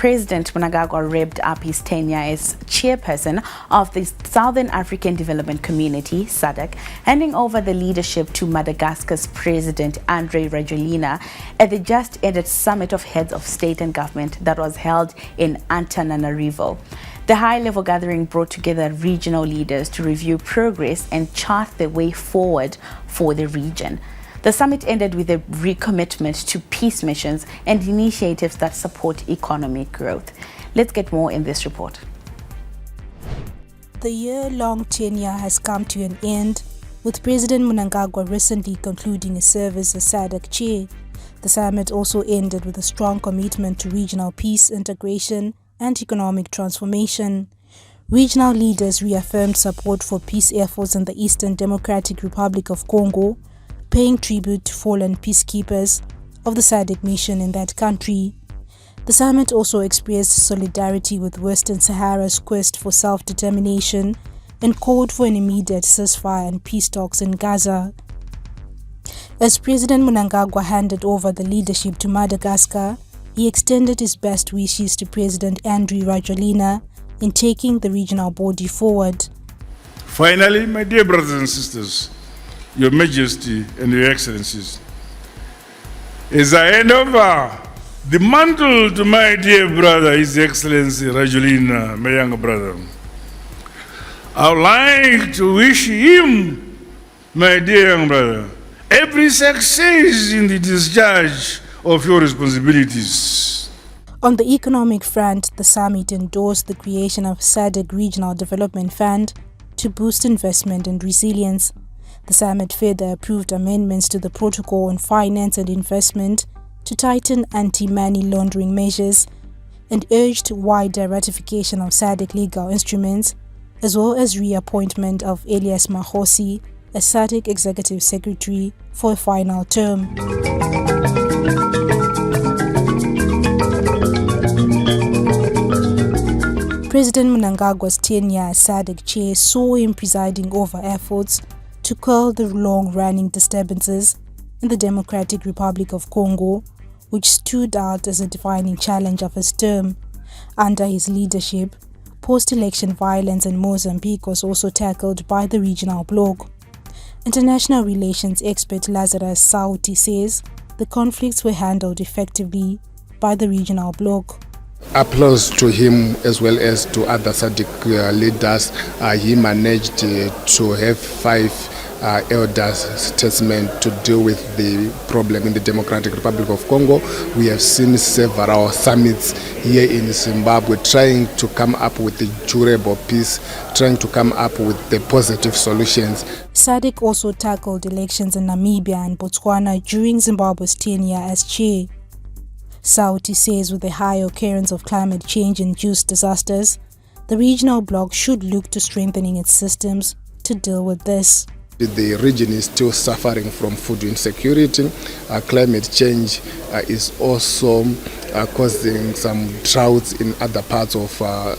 President Mnangagwa wrapped up his tenure as chairperson of the Southern African Development Community, SADC, handing over the leadership to Madagascar's President Andry Rajoelina at the just-ended Summit of Heads of State and Government that was held in Antananarivo. The high-level gathering brought together regional leaders to review progress and chart the way forward for the region. The summit ended with a recommitment to peace missions and initiatives that support economic growth. Let's get more in this report. The year-long tenure has come to an end, with President Mnangagwa recently concluding his service as SADC chair. The summit also ended with a strong commitment to regional peace, integration, and economic transformation. Regional leaders reaffirmed support for peace efforts in the Eastern Democratic Republic of Congo, paying tribute to fallen peacekeepers of the SADC mission in that country. The summit also expressed solidarity with Western Sahara's quest for self-determination and called for an immediate ceasefire and peace talks in Gaza. As President Mnangagwa handed over the leadership to Madagascar, he extended his best wishes to President Andry Rajoelina in taking the regional body forward. Finally, my dear brothers and sisters, Your Majesty and Your Excellencies, as I hand over the mantle to my dear brother, His Excellency Rajoelina, my younger brother, I would like to wish him, my dear young brother, every success in the discharge of your responsibilities. On the economic front, the summit endorsed the creation of SADC Regional Development Fund to boost investment and resilience. The summit further approved amendments to the Protocol on Finance and Investment to tighten anti-money laundering measures and urged wider ratification of SADC legal instruments, as well as reappointment of Elias Mahosi as SADC Executive Secretary for a final term. President Mnangagwa's tenure as SADC chair saw him presiding over efforts to curb the long-running disturbances in the Democratic Republic of Congo, which stood out as a defining challenge of his term. Under his leadership, post-election violence in Mozambique was also tackled by the regional bloc. International relations expert Lazarus Sauti says the conflicts were handled effectively by the regional bloc. Applause to him as well as to other SADC leaders. He managed to have 5 elders statesmen to deal with the problem in the Democratic Republic of Congo. We have seen several summits here in Zimbabwe trying to come up with a durable peace, trying to come up with the positive solutions. SADC also tackled elections in Namibia and Botswana during Zimbabwe's tenure as chair. Sauti says with the high occurrence of climate change-induced disasters, the regional bloc should look to strengthening its systems to deal with this. The region is still suffering from food insecurity. Climate change is also causing some droughts in other parts of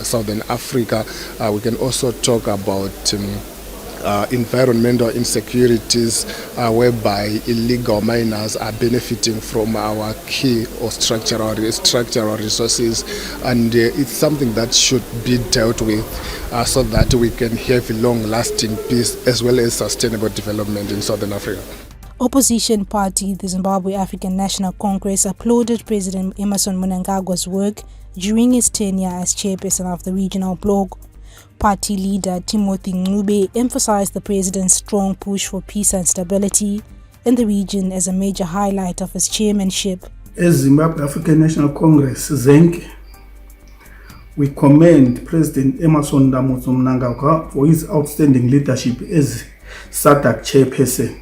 Southern Africa. We can also talk about environmental insecurities whereby illegal miners are benefiting from our key or structural resources, and it's something that should be dealt with so that we can have long-lasting peace as well as sustainable development in Southern Africa. Opposition party, the Zimbabwe African National Congress, applauded President Emmerson Mnangagwa's work during his tenure as chairperson of the regional bloc. Party leader Timothy Ngube emphasized the president's strong push for peace and stability in the region as a major highlight of his chairmanship. As Zimbabwe African National Congress, ZANC, we commend President Emmerson Mnangagwa for his outstanding leadership as SADC chairperson,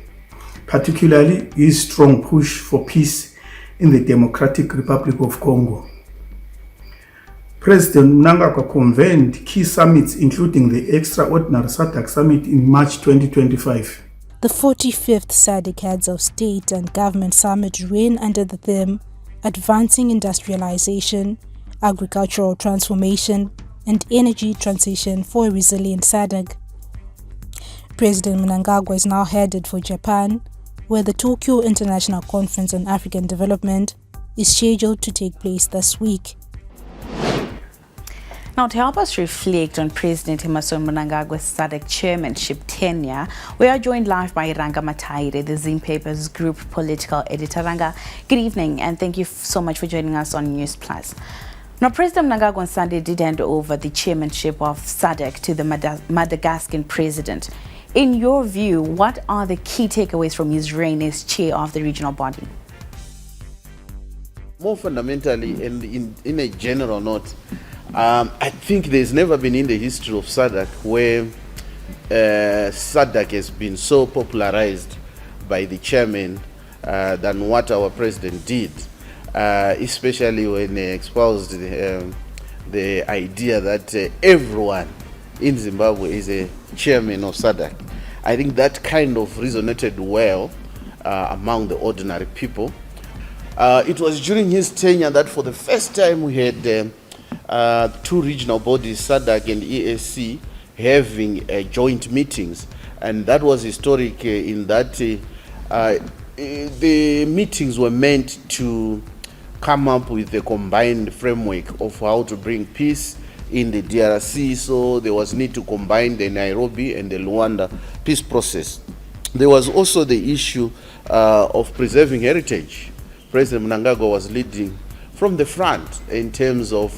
particularly his strong push for peace in the Democratic Republic of Congo. President Mnangagwa convened key summits, including the extraordinary SADC summit in March 2025. The 45th SADC Heads of State and Government Summit ran under the theme Advancing Industrialization, Agricultural Transformation, and Energy Transition for a Resilient SADC. President Mnangagwa is now headed for Japan, where the Tokyo International Conference on African Development is scheduled to take place this week. Now, to help us reflect on President Mnangagwa's SADC chairmanship tenure, we are joined live by Ranga Mataire, the Zim Papers Group Political Editor. Ranga, good evening, and thank you so much for joining us on News Plus. Now, President Mnangagwa on Sunday did hand over the chairmanship of SADC to the Madagascan president. In your view, what are the key takeaways from his reign as chair of the regional body? More fundamentally, and in a general note, I think there's never been in the history of SADC where SADC has been so popularized by the chairman than what our president did, especially when he espoused the idea that everyone in Zimbabwe is a chairman of SADC. I think that kind of resonated well among the ordinary people. It was during his tenure that for the first time we had two regional bodies, SADC and EAC, having joint meetings, and that was historic in that the meetings were meant to come up with a combined framework of how to bring peace in the DRC. So there was need to combine the Nairobi and the Luanda peace process. There was also the issue of preserving heritage. President Mnangagwa was leading from the front in terms of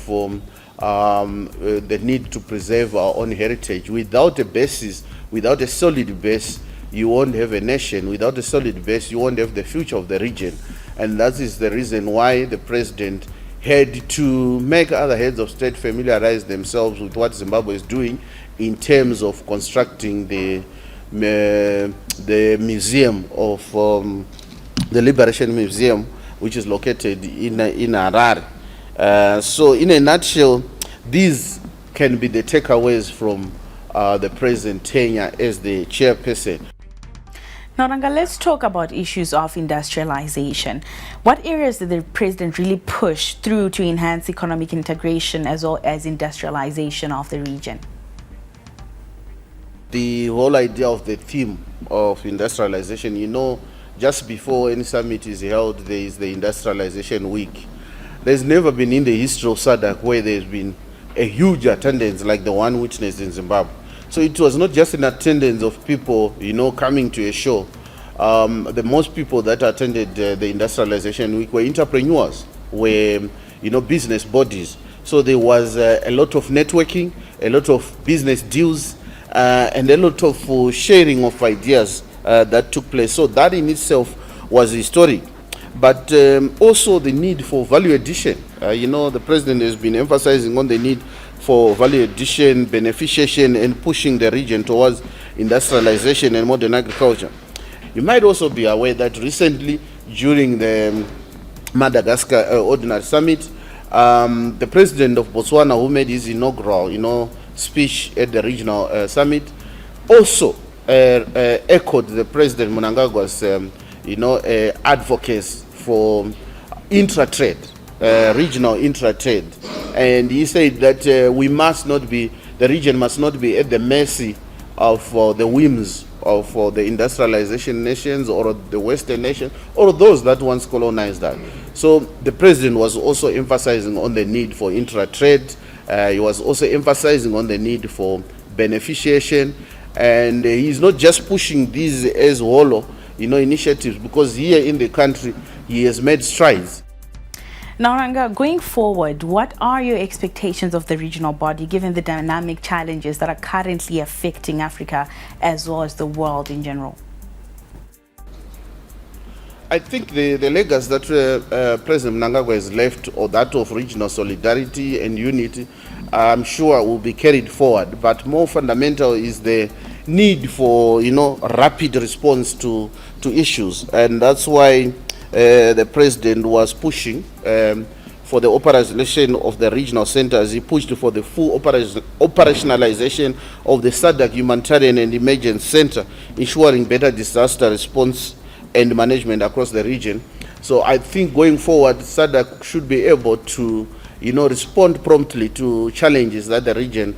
the need to preserve our own heritage. Without a basis, without a solid base, you won't have a nation. Without a solid base, you won't have the future of the region. And that is the reason why the president had to make other heads of state familiarize themselves with what Zimbabwe is doing in terms of constructing the museum of the Liberation Museum, which is located in Harare. So in a nutshell, these can be the takeaways from the present tenure as the chairperson. Now, Ranga, let's talk about issues of industrialization. What areas did the president really push through to enhance economic integration as well as industrialization of the region? The whole idea of the theme of industrialization, you know, just before any summit is held, there is the industrialization week. There's never been in the history of SADC where there's been a huge attendance like the one witnessed in Zimbabwe. So it was not just an attendance of people, you know, coming to a show. The most people that attended the industrialization week were entrepreneurs, were, you know, business bodies. So there was a lot of networking, a lot of business deals, and a lot of sharing of ideas that took place. So that in itself was historic. But also the need for value addition. You know, the president has been emphasizing on the need for value addition, beneficiation, and pushing the region towards industrialization and modern agriculture. You might also be aware that recently, during the Madagascar Ordinary Summit, the president of Botswana, who made his inaugural, you know, speech at the regional summit, also echoed the President Mnangagwa's, you know, advocacy for intra-trade, regional intra-trade. And he said that we must not be, the region must not be at the mercy of the whims of the industrialization nations or the Western nations or those that once colonized that. So the president was also emphasizing on the need for intra-trade. He was also emphasizing on the need for beneficiation. And he's not just pushing these as hollow, you know, initiatives, because here in the country he has made strides. Now, Ranga, going forward, what are your expectations of the regional body given the dynamic challenges that are currently affecting Africa as well as the world in general? I think the legacy that President Mnangagwa has left, or that of regional solidarity and unity, I'm sure will be carried forward. But more fundamental is the need for, you know, rapid response to issues, and that's why the president was pushing for the operationalization of the regional centers. He pushed for the full operationalization of the SADC Humanitarian and Emergency Center, ensuring better disaster response and management across the region. So I think going forward, SADC should be able to, you know, respond promptly to challenges that the region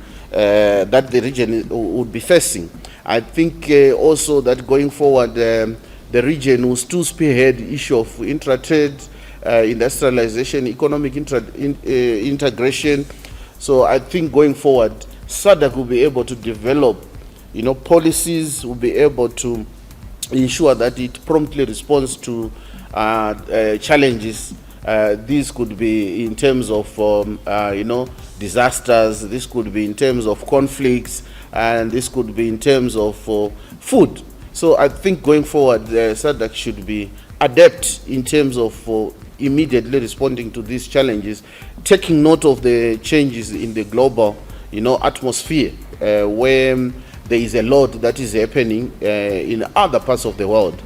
would be facing. I think also that going forward, the region will still spearhead the issue of intra-trade, industrialization, economic integration, So I think going forward, SADC will be able to develop, policies, will be able to ensure that it promptly responds to challenges. These could be in terms of, disasters. This could be in terms of conflicts, and this could be in terms of food. So I think going forward, SADC should be adept in terms of immediately responding to these challenges, taking note of the changes in the global, atmosphere, where there is a lot that is happening in other parts of the world.